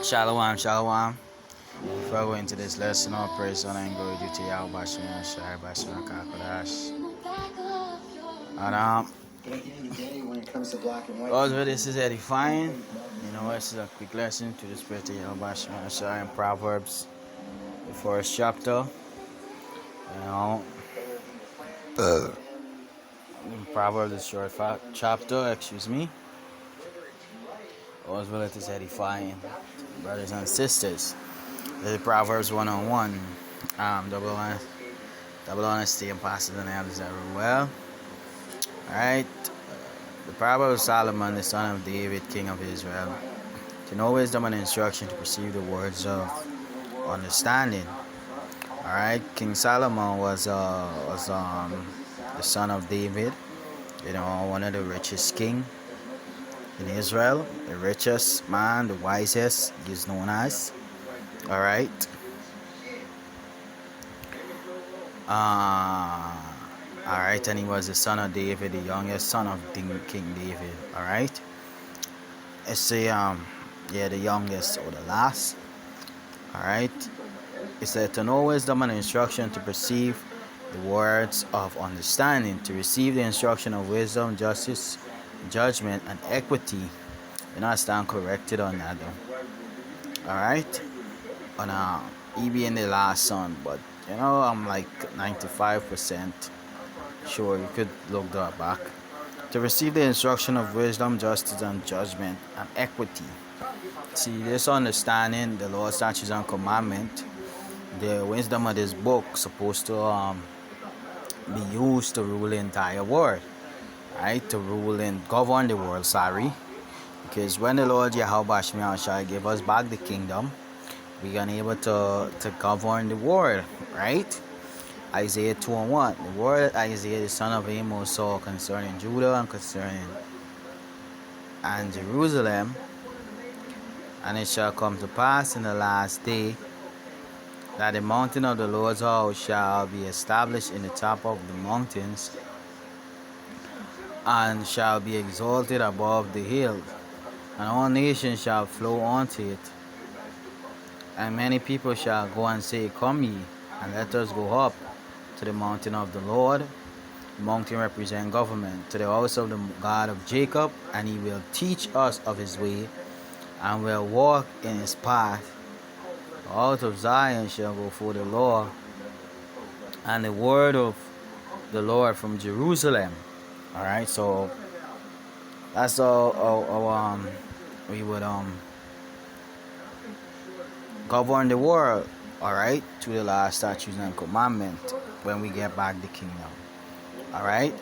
Shalom, shalom. Before we go into this lesson, all praise, honor, and glory due to Yahweh Shem Shai Bashar Kakodash. And also this is edifying. This is a quick lesson to the spirit of Yahweh Shem Shai in Proverbs, the first chapter. You know, in Proverbs, the short chapter, excuse me. Also, it is edifying, brothers and sisters. This is Proverbs 101. Double honesty and passes and elders everywhere. Alright. The Proverbs of Solomon, the son of David, king of Israel. To know wisdom and instruction, to perceive the words of understanding. Alright. King Solomon was the son of David. One of the richest king in Israel. The richest man, the wisest, he's known as. Alright. Alright, and he was the son of David, the youngest son of King David. Alright. It's the youngest or the last. Alright. It said to know wisdom and instruction, to perceive the words of understanding, to receive the instruction of wisdom, justice, judgment, and equity. You not stand corrected on that though. Alright. On he being the last son, but I'm like 95% sure. You could look that back. To receive the instruction of wisdom, justice, and judgment, and equity. See, this understanding the law, statutes, and commandment, the wisdom of this book supposed to be used to rule the entire world, right? To rule and govern the world. Sorry, because when the Lord Yahweh Shai gave us back the kingdom, we are able to govern the world, right? Isaiah 2:1. The word Isaiah, the son of Amos, saw concerning Judah and concerning and Jerusalem. And it shall come to pass in the last day that the mountain of the Lord's house shall be established in the top of the mountains, and shall be exalted above the hills, and all nations shall flow unto it. And many people shall go and say, Come ye, and let us go up to the mountain of the Lord. The mountain represents government. To the house of the God of Jacob, and he will teach us of his way, and will walk in his path. Out of Zion shall go forth the law, and the word of the Lord from Jerusalem. Alright, so that's how we would govern the world, alright, to the last statutes and commandment when we get back the kingdom. Alright,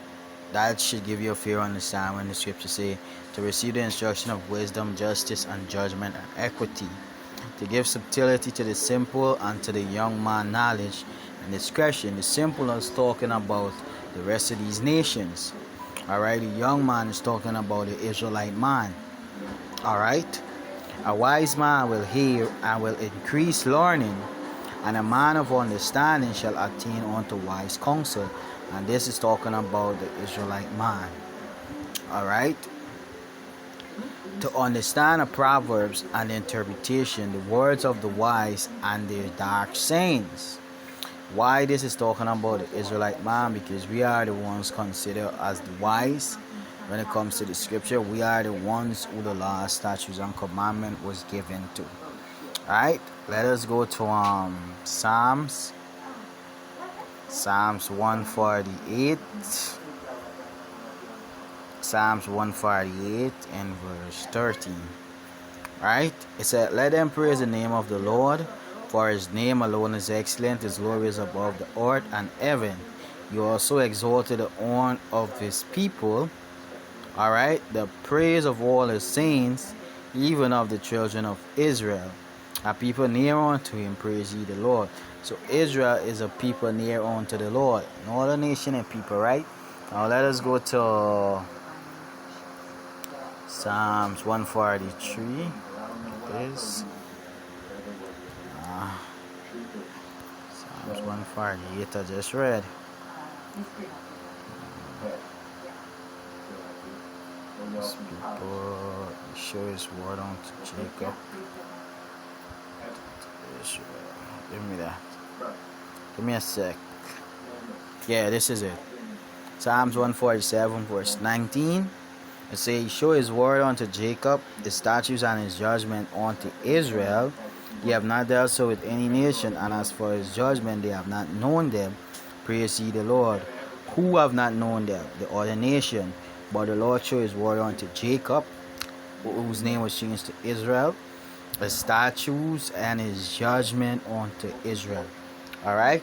that should give you a fair understanding when the scriptures say to receive the instruction of wisdom, justice, and judgment, and equity, to give subtlety to the simple, and to the young man knowledge and discretion. The simple is talking about the rest of these nations. Alright, the young man is talking about the Israelite man. Alright. A wise man will hear and will increase learning, and a man of understanding shall attain unto wise counsel. And this is talking about the Israelite man. Alright. To understand the proverbs and the interpretation, the words of the wise and their dark sayings. Why this is talking about the Israelite man? Because we are the ones considered as the wise. When it comes to the scripture, we are the ones who the law, statutes, and commandment was given to. Alright, let us go to Psalms 148. Psalms 148 and verse 13. Right? It said, let them praise the name of the Lord, for his name alone is excellent. His glory is above the earth and heaven. You also exalted the horn of his people. Alright, the praise of all his saints, even of the children of Israel. A people near unto him, praise ye the Lord. So Israel is a people near unto the Lord. No other nation and people, right? Now let us go to Psalms 143. This Psalms 148 I just read. These people show his word unto Jacob. Give me that. Give me a sec. Yeah, this is it. Psalms 147, verse 19. It says, show his word unto Jacob, his statutes and his judgment unto Israel. Ye have not dealt so with any nation, and as for his judgment, they have not known them. Praise ye the Lord. Who have not known them? The other nation. But the Lord showed his word unto Jacob, whose name was changed to Israel, his statutes and his judgment unto Israel. Alright?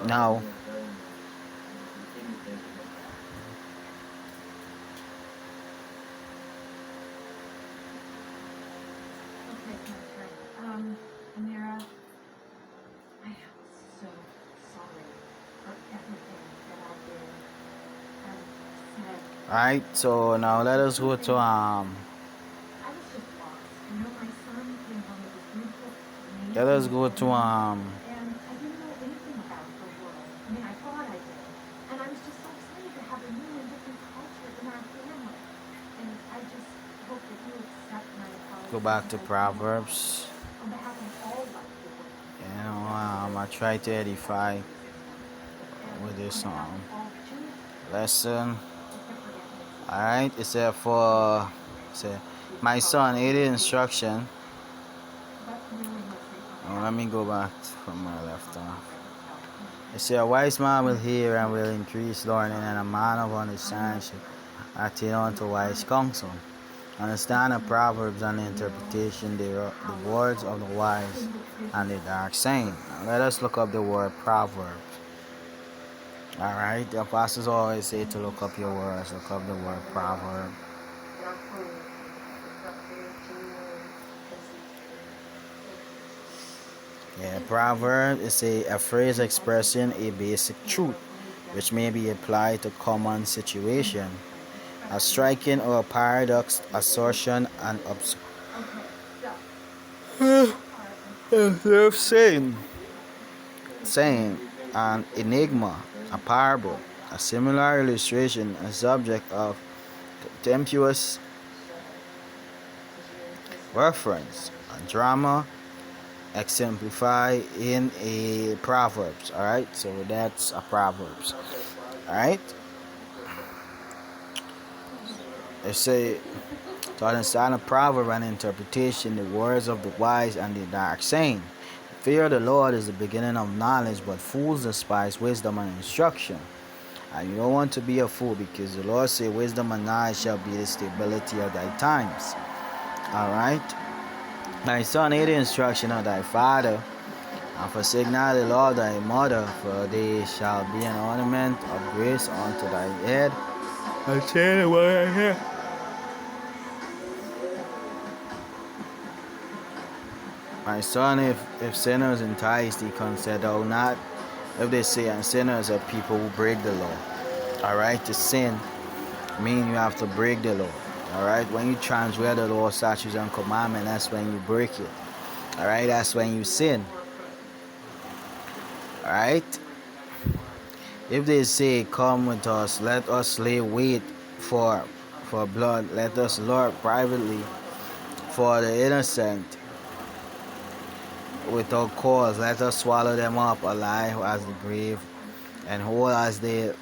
Now, Amira, I am so sorry for everything that I did and said. alright, so now let us go to I was just lost. You know, my son came home with this beautiful, amazing let us go to and I didn't know anything about the world. I mean, I thought I did. And I was just so excited to have a new and different culture in our family. And I just hope that you accept my apology. go back to Proverbs. On behalf of all white people. You know, I try to edify with this lesson. Alright, it said my son, aid instruction. Oh, let me go back from where I left off. It said, a wise man will hear and will increase learning, and a man of understanding shall attain unto wise counsel. Understand the proverbs and the interpretation thereof, the words of the wise and the dark saying. Now let us look up the word proverbs. Alright, the apostles always say to look up your words, look up the word proverb. Yeah, proverb is a phrase expressing a basic truth which may be applied to common situation. A striking or paradox, assertion, and saying, an enigma, a parable, a similar illustration, a subject of contemptuous reference, a drama exemplified in a proverbs. All right, so that's a proverbs. All right. They say to understand a proverb and interpretation, the words of the wise and the dark saying. The fear of the Lord is the beginning of knowledge, but fools despise wisdom and instruction. And you don't want to be a fool, because the Lord said, wisdom and knowledge shall be the stability of thy times. All right. My son, hear the instruction of thy father, and forsake not the law of thy mother, for they shall be an ornament of grace unto thy head. I tell you what I hear. My son, if sinners entice thee, consider not. If they say, and sinners are people who break the law. Alright, to sin mean you have to break the law. Alright, when you transgress the law, statutes, and commandments, that's when you break it. Alright, that's when you sin. Alright, if they say, come with us, let us lay wait for blood, let us lord privately for the innocent without cause, let us swallow them up alive as the grave, and whole as those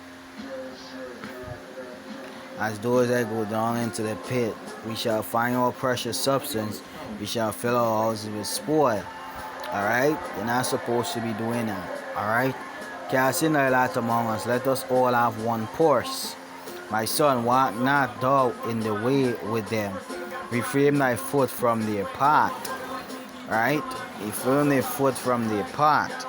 that go down into the pit. We shall find our precious substance, we shall fill our houses with spoil. Alright, you're not supposed to be doing that. Alright, casting thy lot among us, let us all have one purse. My son, walk not thou in the way with them, refrain thy foot from their path. Right? Refrain thy foot from their path.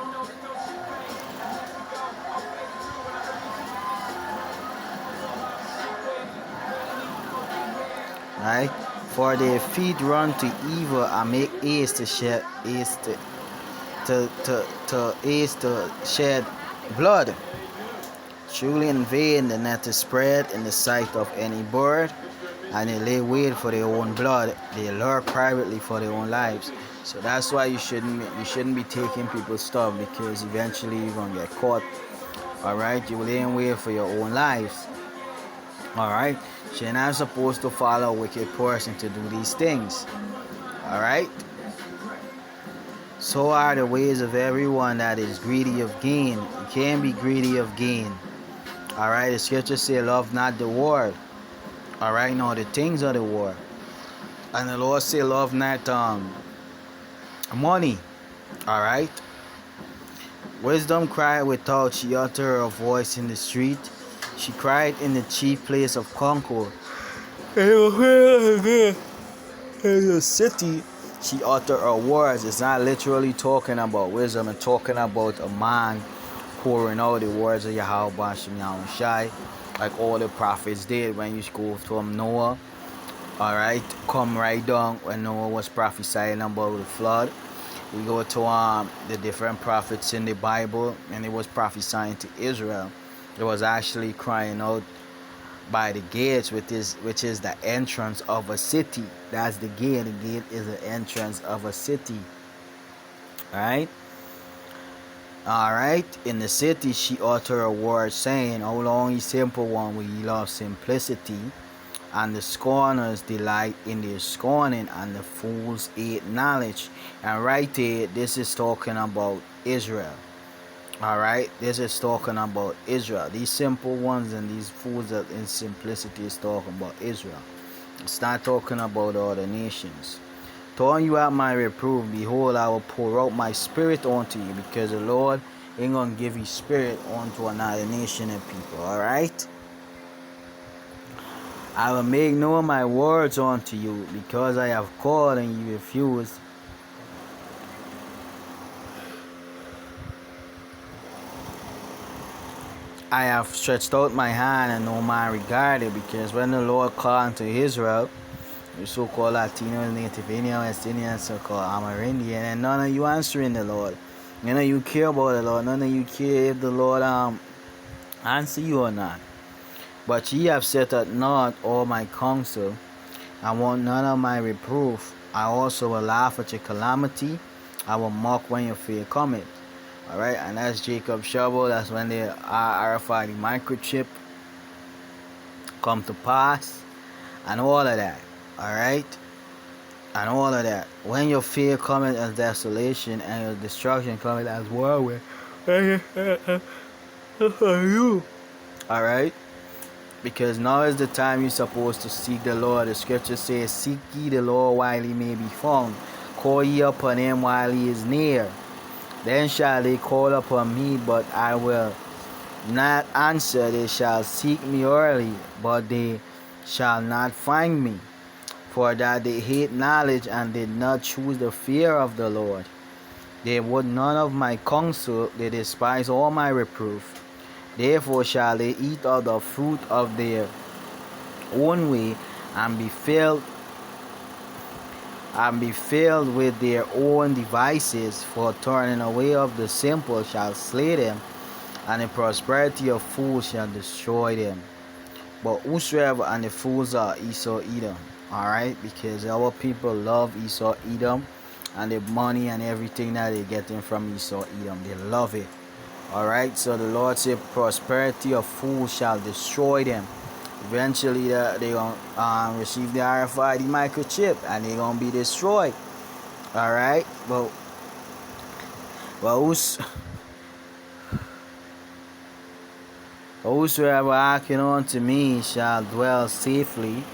Right? For their feet run to evil and make haste to shed blood. Truly in vain the net is spread in the sight of any bird, and they lay wait for their own blood. They lurk privately for their own lives. So that's why you shouldn't be taking people's stuff, because eventually you're gonna get caught. Alright, you lay in wait for your own lives. Alright, so you're not supposed to follow a wicked person to do these things. Alright. So are the ways of everyone that is greedy of gain. You can't be greedy of gain. Alright, the scripture say, love not the world. Alright, no, the things of the world. And the Lord say, love not money. Alright. Wisdom cried without, she uttered her voice in the street. She cried in the chief place of Concord. In the city, she uttered her words. It's not literally talking about wisdom, it's talking about a man pouring out the words of Yahweh Hashem Yahushai, like all the prophets did when you go from Noah. Alright, come right down when Noah was prophesying about the flood. We go to the different prophets in the Bible, and it was prophesying to Israel. It was actually crying out by the gates, which is the entrance of a city. That's the gate. The gate is the entrance of a city. Alright? Alright, in the city she uttered a word saying, how long, ye simple one, will ye love simplicity? And the scorners delight in their scorning, and the fools hate knowledge. And right there, this is talking about Israel. Alright, this is talking about Israel. These simple ones and these fools that in simplicity is talking about Israel. It's not talking about other nations. Turn you out my reproof, behold, I will pour out my spirit onto you, because the Lord ain't gonna give his spirit onto another nation and people. Alright? I will make known my words unto you, because I have called and you refused. I have stretched out my hand and no man regarded, because when the Lord called unto Israel, the so-called Latinos, Native Indian, West Indian, so-called Amerindian, and none of you answering the Lord. None of you care about the Lord. None of you care if the Lord answer you or not. But ye have set at naught all my counsel, and want none of my reproof. I also will laugh at your calamity. I will mock when your fear cometh. Alright, and that's Jacob's trouble. That's when the RFID microchip come to pass, and all of that. Alright, and all of that. When your fear cometh as desolation, and your destruction cometh as whirlwind. You. Alright, because now is the time you're supposed to seek the Lord. The scripture says, seek ye the Lord while he may be found. Call ye upon him while he is near. Then shall they call upon me, but I will not answer. They shall seek me early, but they shall not find me. For that they hate knowledge, and did not choose the fear of the Lord. They would none of my counsel, they despise all my reproof. Therefore shall they eat of the fruit of their own way, and be filled with their own devices. For turning away of the simple shall slay them, and the prosperity of fools shall destroy them. But whosoever, and the fools are Esau Edom. Alright, because our people love Esau Edom, and the money and everything that they're getting from Esau Edom, they love it. Alright, so the Lord said, prosperity of fools shall destroy them. Eventually they're going to receive the RFID microchip, and they're going to be destroyed. Alright, but whosoever hearken unto me shall dwell safely.